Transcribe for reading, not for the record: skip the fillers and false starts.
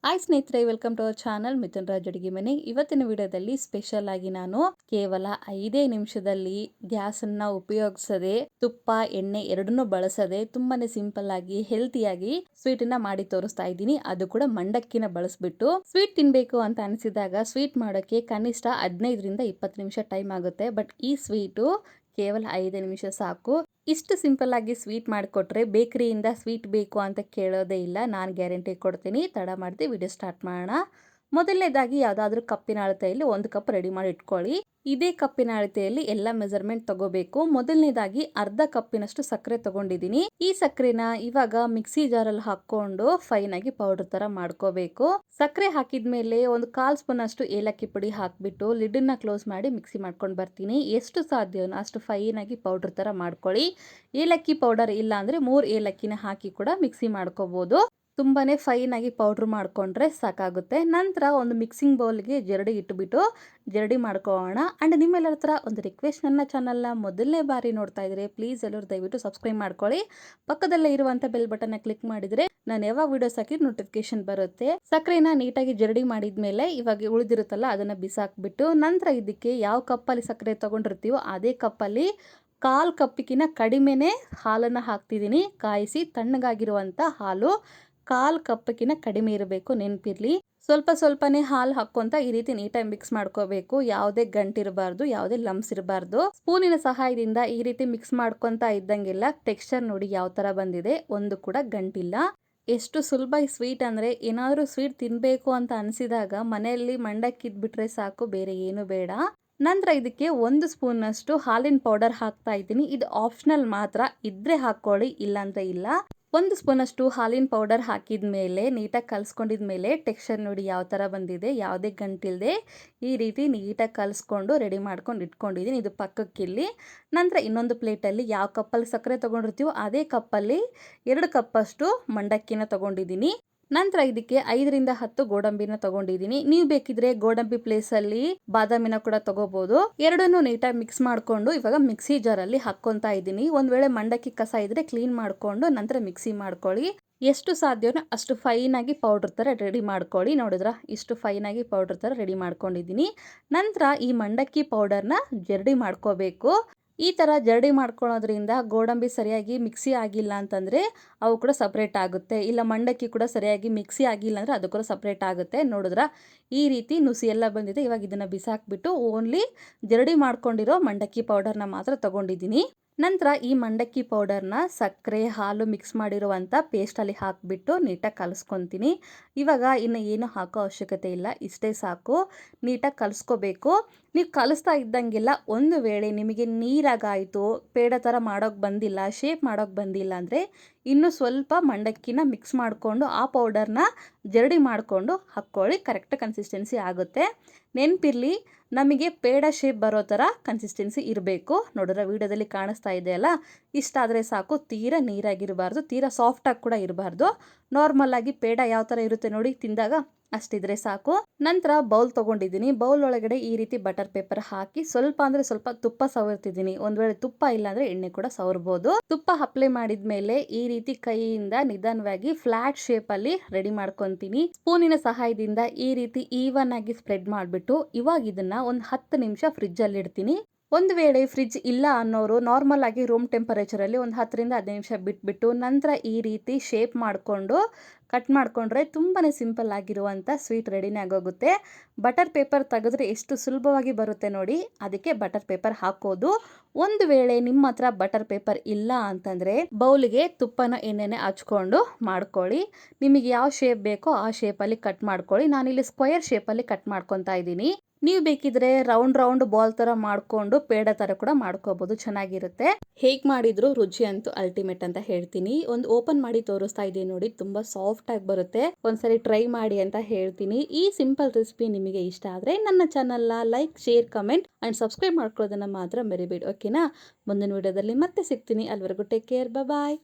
Hi ಸ್ನೇಹಿತರೆ, welcome to our channel Mithun Raj ಅಡುಗೆ ಮನೆ. ಇವತ್ತಿನ ವಿಡಿಯೋದಲ್ಲಿ ಸ್ಪೆಷಲ್ ಆಗಿ ನಾನು ಕೇವಲ 5 ನಿಮಿಷದಲ್ಲಿ ಗ್ಯಾಸನ್ನು ಉಪಯೋಗಿಸದೆ ತುಪ್ಪ ಎಣ್ಣೆ ಎರಡನ್ನೂ ಬಳಸದೆ ತುಂಬಾನೇ ಸಿಂಪಲ್ ಆಗಿ ಹೆಲ್ತಿಯಾಗಿ ಸ್ವೀಟನ್ನ ಮಾಡಿ ತೋರಿಸ್ತಾ ಇದ್ದೀನಿ. ಅದು ಕೂಡ ಮಂಡಕ್ಕಿನ ಬಳಸ್ಬಿಟ್ಟು. ಸ್ವೀಟ್ ತಿನ್ಬೇಕು ಅಂತ ಅನಿಸಿದಾಗ ಸ್ವೀಟ್ ಮಾಡೋಕ್ಕೆ ಕನಿಷ್ಠ 15ರಿಂದ 20 ನಿಮಿಷ ಟೈಮ್ ಆಗುತ್ತೆ. ಬಟ್ ಈ ಸ್ವೀಟು ಕೇವಲ 5 ನಿಮಿಷ ಸಾಕು. ಇಷ್ಟು ಸಿಂಪಲ್ ಆಗಿ ಸ್ವೀಟ್ ಮಾಡಿಕೊಟ್ರೆ ಬೇಕರಿಯಿಂದ ಸ್ವೀಟ್ ಬೇಕು ಅಂತ ಕೇಳೋದೇ ಇಲ್ಲ. ನಾನು ಗ್ಯಾರಂಟಿ ಕೊಡ್ತೀನಿ. ತಡ ಮಾಡದೆ ವಿಡಿಯೋ ಸ್ಟಾರ್ಟ್ ಮಾಡೋಣ. ಮೊದಲನೇದಾಗಿ ಯಾವುದಾದ್ರೂ ಕಪ್ಪಿನ ಅಳತೆಯಲ್ಲಿ 1 ಕಪ್ ರೆಡಿ ಮಾಡಿ ಇಟ್ಕೊಳ್ಳಿ. ಇದೇ ಕಪ್ಪಿನ ಅಳತೆಯಲ್ಲಿ ಎಲ್ಲ ಮೆಜರ್ಮೆಂಟ್ ತಗೋಬೇಕು. ಮೊದಲನೇದಾಗಿ ಅರ್ಧ ಕಪ್ಪಿನಷ್ಟು ಸಕ್ಕರೆ ತಗೊಂಡಿದ್ದೀನಿ. ಈ ಸಕ್ಕರೆನ ಇವಾಗ ಮಿಕ್ಸಿ ಜಾರಲ್ಲಿ ಹಾಕೊಂಡು ಫೈನ್ ಆಗಿ ಪೌಡರ್ ತರ ಮಾಡ್ಕೋಬೇಕು. ಸಕ್ಕರೆ ಹಾಕಿದ್ಮೇಲೆ ಒಂದು 1/4 ಸ್ಪೂನ್ ಅಷ್ಟು ಏಲಕ್ಕಿ ಪುಡಿ ಹಾಕ್ಬಿಟ್ಟು ಲಿಡ್ನ ಕ್ಲೋಸ್ ಮಾಡಿ ಮಿಕ್ಸಿ ಮಾಡ್ಕೊಂಡು ಬರ್ತೀನಿ. ಎಷ್ಟು ಸಾಧ್ಯವೋ ಅಷ್ಟು ಫೈನ್ ಆಗಿ ಪೌಡರ್ ತರ ಮಾಡ್ಕೊಳ್ಳಿ. ಏಲಕ್ಕಿ ಪೌಡರ್ ಇಲ್ಲ ಅಂದ್ರೆ 3 ಏಲಕ್ಕಿನ ಹಾಕಿ ಕೂಡ ಮಿಕ್ಸಿ ಮಾಡ್ಕೋಬಹುದು. ತುಂಬಾನೇ ಫೈನ್ ಆಗಿ ಪೌಡ್ರ್ ಮಾಡ್ಕೊಂಡ್ರೆ ಸಾಕಾಗುತ್ತೆ. ನಂತರ ಒಂದು ಮಿಕ್ಸಿಂಗ್ ಬೌಲ್ಗೆ ಜರಡಿ ಇಟ್ಬಿಟ್ಟು ಜರಡಿ ಮಾಡ್ಕೊಳ್ಳೋಣ. ಅಂಡ್ ನಿಮ್ಮೆಲ್ಲರ ಹತ್ರ ಒಂದು ರಿಕ್ವೆಸ್ಟ್, ನನ್ನ ಚಾನಲ್ನ ಮೊದಲನೇ ಬಾರಿ ನೋಡ್ತಾ ಇದ್ರೆ ಪ್ಲೀಸ್ ಎಲ್ಲರೂ ದಯವಿಟ್ಟು ಸಬ್ಸ್ಕ್ರೈಬ್ ಮಾಡ್ಕೊಳ್ಳಿ. ಪಕ್ಕದಲ್ಲೇ ಇರುವಂತ ಬೆಲ್ ಬಟನ್ ಕ್ಲಿಕ್ ಮಾಡಿದ್ರೆ ನಾನು ಯಾವಾಗ ವಿಡಿಯೋಸ್ ಹಾಕಿ ನೋಟಿಫಿಕೇಶನ್ ಬರುತ್ತೆ. ಸಕ್ಕರೆನ ನೀಟಾಗಿ ಜರಡಿ ಮಾಡಿದ್ಮೇಲೆ ಇವಾಗ ಉಳಿದಿರುತ್ತಲ್ಲ ಅದನ್ನ ಬಿಸಾಕ್ಬಿಟ್ಟು ನಂತರ ಇದಕ್ಕೆ ಯಾವ ಕಪ್ಪಲ್ಲಿ ಸಕ್ಕರೆ ತಗೊಂಡಿರ್ತೀವೋ ಅದೇ ಕಪ್ಪಲ್ಲಿ 1/4 ಕಪ್ಪಿಗಿನ ಕಡಿಮೆನೆ ಹಾಲನ್ನು ಹಾಕ್ತಿದ್ದೀನಿ. ಕಾಯಿಸಿ ತಣ್ಣಗಾಗಿರುವಂತ ಹಾಲು 1/4 ಕಪ್ಪಿಗಿನ ಕಡಿಮೆ ಇರಬೇಕು, ನೆನಪಿರ್ಲಿ. ಸ್ವಲ್ಪ ಸ್ವಲ್ಪನೇ ಹಾಲು ಹಾಕೊಂತ ಈ ರೀತಿ ನೀಟಾಗಿ ಮಿಕ್ಸ್ ಮಾಡ್ಕೋಬೇಕು. ಯಾವುದೇ ಗಂಟಿರಬಾರ್ದು, ಯಾವುದೇ ಲಂಪ್ಸ್ ಇರಬಾರ್ದು. ಸ್ಪೂನಿನ ಸಹಾಯದಿಂದ ಈ ರೀತಿ ಮಿಕ್ಸ್ ಮಾಡ್ಕೊಂತ ಇದ್ದಂಗೆಲ್ಲ ಟೆಕ್ಸ್ಚರ್ ನೋಡಿ ಯಾವ ತರ ಬಂದಿದೆ, ಒಂದು ಕೂಡ ಗಂಟಿಲ್ಲ. ಎಷ್ಟು ಸುಲಭ ಈ ಸ್ವೀಟ್ ಅಂದ್ರೆ, ಏನಾದರೂ ಸ್ವೀಟ್ ತಿನ್ಬೇಕು ಅಂತ ಅನಿಸಿದಾಗ ಮನೆಯಲ್ಲಿ ಮಂಡಕ್ಕಿದ್ಬಿಟ್ರೆ ಸಾಕು, ಬೇರೆ ಏನು ಬೇಡ. ನಂತರ ಇದಕ್ಕೆ 1 ಸ್ಪೂನ್ ಅಷ್ಟು ಹಾಲಿನ ಪೌಡರ್ ಹಾಕ್ತಾ ಇದ್ದೀನಿ. ಇದು ಆಪ್ಷನಲ್ ಮಾತ್ರ, ಇದ್ರೆ ಹಾಕೊಳ್ಳಿ, ಇಲ್ಲಾಂದ್ರೆ ಇಲ್ಲ. 1 ಸ್ಪೂನ್ ಅಷ್ಟು ಹಾಲಿನ ಪೌಡರ್ ಹಾಕಿದ್ಮೇಲೆ ನೀಟಾಗಿ ಕಲ್ಸ್ಕೊಂಡಿದ್ಮೇಲೆ ಟೆಕ್ಸ್ಚರ್ ನೋಡಿ ಯಾವ ತರ ಬಂದಿದೆ, ಯಾವುದೇ ಗಂಟಿಲ್ದೆ ಈ ರೀತಿ ನೀಟಾಗಿ ಕಲ್ಸ್ಕೊಂಡು ರೆಡಿ ಮಾಡ್ಕೊಂಡು ಇಟ್ಕೊಂಡಿದ್ದೀನಿ. ಇದು ಪಕ್ಕಕ್ಕಿಲ್ಲಿ. ನಂತರ ಇನ್ನೊಂದು ಪ್ಲೇಟಲ್ಲಿ ಯಾವ ಕಪ್ಪಲ್ಲಿ ಸಕ್ಕರೆ ತಗೊಂಡಿರ್ತೀವೋ ಅದೇ ಕಪ್ಪಲ್ಲಿ 2 ಕಪ್ ಅಷ್ಟು ಮಂಡಕ್ಕಿನ ತಗೊಂಡಿದ್ದೀನಿ. ನಂತರ ಇದಕ್ಕೆ 5ರಿಂದ 10 ಗೋಡಂಬಿನ ತಗೊಂಡಿದ್ದೀನಿ. ನೀವು ಬೇಕಿದ್ರೆ ಗೋಡಂಬಿ ಪ್ಲೇಸ್ ಅಲ್ಲಿ ಬಾದಾಮಿನ ಕೂಡ ತಗೋಬಹುದು. ಎರಡನ್ನೂ ನೀಟಾಗಿ ಮಿಕ್ಸ್ ಮಾಡ್ಕೊಂಡು ಇವಾಗ ಮಿಕ್ಸಿ ಜಾರಲ್ಲಿ ಹಾಕೊಂತಾ ಇದ್ದೀನಿ. ಒಂದ್ ವೇಳೆ ಮಂಡಕ್ಕಿ ಕಸ ಇದ್ರೆ ಕ್ಲೀನ್ ಮಾಡ್ಕೊಂಡು ನಂತರ ಮಿಕ್ಸಿ ಮಾಡ್ಕೊಳ್ಳಿ. ಎಷ್ಟು ಸಾಧ್ಯವೋ ಅಷ್ಟು ಫೈನ್ ಆಗಿ ಪೌಡರ್ ತರ ರೆಡಿ ಮಾಡ್ಕೊಳ್ಳಿ. ನೋಡಿದ್ರ ಇಷ್ಟು ಫೈನ್ ಆಗಿ ಪೌಡರ್ ತರ ರೆಡಿ ಮಾಡ್ಕೊಂಡಿದ್ದೀನಿ. ನಂತರ ಈ ಮಂಡಕ್ಕಿ ಪೌಡರ್ನ ಜರಡಿ ಮಾಡ್ಕೋಬೇಕು. ಈ ತರ ಜರಡಿ ಮಾಡ್ಕೊಳ್ಳೋದ್ರಿಂದ ಗೋಡಂಬಿ ಸರಿಯಾಗಿ ಮಿಕ್ಸಿ ಆಗಿಲ್ಲ ಅಂತಂದ್ರೆ ಅವು ಕೂಡ ಸಪ್ರೇಟ್ ಆಗುತ್ತೆ. ಇಲ್ಲ ಮಂಡಕ್ಕಿ ಕೂಡ ಸರಿಯಾಗಿ ಮಿಕ್ಸಿ ಆಗಿಲ್ಲ ಅಂದ್ರೆ ಅದು ಕೂಡ ಸಪ್ರೇಟ್ ಆಗುತ್ತೆ. ನೋಡಿದ್ರ ಈ ರೀತಿ ನುಸಿ ಎಲ್ಲ ಬಂದಿದೆ. ಇವಾಗ ಇದನ್ನ ಬಿಸಾಕ್ಬಿಟ್ಟು ಓನ್ಲಿ ಜರಡಿ ಮಾಡ್ಕೊಂಡಿರೋ ಮಂಡಕ್ಕಿ ಪೌಡರ್ನ ಮಾತ್ರ ತಗೊಂಡಿದ್ದೀನಿ. ನಂತರ ಈ ಮಂಡಕ್ಕಿ ಪೌಡರ್ನ ಸಕ್ಕರೆ ಹಾಲು ಮಿಕ್ಸ್ ಮಾಡಿರುವಂಥ ಪೇಸ್ಟಲ್ಲಿ ಹಾಕಿಬಿಟ್ಟು ನೀಟಾಗಿ ಕಲಿಸ್ಕೊತೀನಿ. ಇವಾಗ ಇನ್ನು ಏನು ಹಾಕೋ ಅವಶ್ಯಕತೆ ಇಲ್ಲ, ಇಷ್ಟೇ ಸಾಕು. ನೀಟಾಗಿ ಕಲಿಸ್ಕೋಬೇಕು. ನೀವು ಕಲಿಸ್ತಾ ಇದ್ದಂಗೆಲ್ಲ ಒಂದು ವೇಳೆ ನಿಮಗೆ ನೀರಾಗಾಯಿತು, ಪೇಡ ಥರ ಮಾಡೋಕ್ಕೆ ಬಂದಿಲ್ಲ, ಶೇಪ್ ಮಾಡೋಕ್ಕೆ ಬಂದಿಲ್ಲ ಅಂದರೆ ಇನ್ನೂ ಸ್ವಲ್ಪ ಮಂಡಕ್ಕಿನ ಮಿಕ್ಸ್ ಮಾಡಿಕೊಂಡು ಆ ಪೌಡರ್ನ ಜರಡಿ ಮಾಡಿಕೊಂಡು ಹಾಕ್ಕೊಳ್ಳಿ. ಕರೆಕ್ಟ್ ಕನ್ಸಿಸ್ಟೆನ್ಸಿ ಆಗುತ್ತೆ. ನೆನಪಿರಲಿ, ನಮಗೆ ಪೇಡ ಶೇಪ್ ಬರೋ ಥರ ಕನ್ಸಿಸ್ಟೆನ್ಸಿ ಇರಬೇಕು. ನೋಡಿದ್ರೆ ವಿಡಿಯೋದಲ್ಲಿ ಕಾಣಿಸ್ತಾ ಇದೆಯಲ್ಲ, ಇಷ್ಟಾದರೆ ಸಾಕು. ತೀರಾ ನೀರಾಗಿರಬಾರ್ದು, ತೀರಾ ಸಾಫ್ಟಾಗಿ ಕೂಡ ಇರಬಾರ್ದು. ನಾರ್ಮಲ್ ಆಗಿ ಪೇಡ ಯಾವ ಥರ ಇರುತ್ತೆ ನೋಡಿ ತಿಂದಾಗ, ಅಷ್ಟಿದ್ರೆ ಸಾಕು. ನಂತರ ಬೌಲ್ ತೊಗೊಂಡಿದ್ದೀನಿ. ಬೌಲ್ ಒಳಗಡೆ ಈ ರೀತಿ ಬಟರ್ ಪೇಪರ್ ಹಾಕಿ ಸ್ವಲ್ಪ ಅಂದ್ರೆ ಸ್ವಲ್ಪ ತುಪ್ಪ ಸವರ್ತಿದ್ದೀನಿ. ಒಂದ್ ವೇಳೆ ತುಪ್ಪ ಇಲ್ಲ ಅಂದ್ರೆ ಎಣ್ಣೆ ಕೂಡ ಸವರ್ಬೋದು. ತುಪ್ಪ ಅಪ್ಲೈ ಮಾಡಿದ್ಮೇಲೆ ಈ ರೀತಿ ಕೈಯಿಂದ ನಿಧಾನವಾಗಿ ಫ್ಲಾಟ್ ಶೇಪ್ ಅಲ್ಲಿ ರೆಡಿ ಮಾಡ್ಕೊಂತೀನಿ. ಸ್ಪೂನಿನ ಸಹಾಯದಿಂದ ಈ ರೀತಿ ಈವನ್ ಆಗಿ ಸ್ಪ್ರೆಡ್ ಮಾಡಿಬಿಟ್ಟು ಇವಾಗ ಇದನ್ನ ಒಂದು 10 ನಿಮಿಷ ಫ್ರಿಜ್ ಅಲ್ಲಿ ಇಡ್ತೀನಿ. ಒಂದು ವೇಳೆ ಫ್ರಿಜ್ ಇಲ್ಲ ಅನ್ನೋರು ನಾರ್ಮಲ್ ಆಗಿ ರೂಮ್ ಟೆಂಪರೇಚರಲ್ಲಿ ಒಂದು 10ರಿಂದ 15 ನಿಮಿಷ ಬಿಟ್ಬಿಟ್ಟು ನಂತರ ಈ ರೀತಿ ಶೇಪ್ ಮಾಡಿಕೊಂಡು ಕಟ್ ಮಾಡಿಕೊಂಡ್ರೆ ತುಂಬಾನೇ ಸಿಂಪಲ್ ಆಗಿರುವಂಥ ಸ್ವೀಟ್ ರೆಡಿನೇ ಆಗೋಗುತ್ತೆ. ಬಟರ್ ಪೇಪರ್ ತೆಗೆದ್ರೆ ಎಷ್ಟು ಸುಲಭವಾಗಿ ಬರುತ್ತೆ ನೋಡಿ, ಅದಕ್ಕೆ ಬಟರ್ ಪೇಪರ್ ಹಾಕೋದು. ಒಂದು ವೇಳೆ ನಿಮ್ಮ ಹತ್ರ ಬಟರ್ ಪೇಪರ್ ಇಲ್ಲ ಅಂತಂದರೆ ಬೌಲಿಗೆ ತುಪ್ಪನ ಎಣ್ಣೆನೆ ಹಚ್ಕೊಂಡು ಮಾಡ್ಕೊಳ್ಳಿ. ನಿಮಗೆ ಯಾವ ಶೇಪ್ ಬೇಕೋ ಆ ಶೇಪಲ್ಲಿ ಕಟ್ ಮಾಡ್ಕೊಳ್ಳಿ. ನಾನಿಲ್ಲಿ ಸ್ಕ್ವಯರ್ ಶೇಪಲ್ಲಿ ಕಟ್ ಮಾಡ್ಕೊತಾ ಇದ್ದೀನಿ. ನೀವು ಬೇಕಿದ್ರೆ ರೌಂಡ್ ಬಾಲ್ ತರ ಮಾಡ್ಕೊಂಡು ಪೇಡ ತರ ಕೂಡ ಮಾಡ್ಕೋಬಹುದು, ಚೆನ್ನಾಗಿರುತ್ತೆ. ಹೇಗ್ ಮಾಡಿದ್ರು ರುಚಿ ಅಂತೂ ಅಲ್ಟಿಮೇಟ್ ಅಂತ ಹೇಳ್ತೀನಿ. ಒಂದು ಓಪನ್ ಮಾಡಿ ತೋರಿಸ್ತಾ ಇದ್ದೀನಿ ನೋಡಿ, ತುಂಬಾ ಸಾಫ್ಟ್ ಆಗಿ ಬರುತ್ತೆ. ಒಂದ್ಸರಿ ಟ್ರೈ ಮಾಡಿ ಅಂತ ಹೇಳ್ತೀನಿ. ಈ ಸಿಂಪಲ್ ರೆಸಿಪಿ ನಿಮಗೆ ಇಷ್ಟ ಆದ್ರೆ ನನ್ನ ಚಾನಲ್ನ like, share, comment and subscribe ಮಾಡ್ಕೊಳ್ಳೋದನ್ನ ಮಾತ್ರ ಮರಿಬೇಡಿ, ಓಕೆನಾ? ಮುಂದಿನ ವಿಡಿಯೋದಲ್ಲಿ ಮತ್ತೆ ಸಿಗ್ತೀನಿ. ಅಲ್ಲಿವರೆಗೂ ಟೇಕ್ ಕೇರ್, ಬಾಯ್.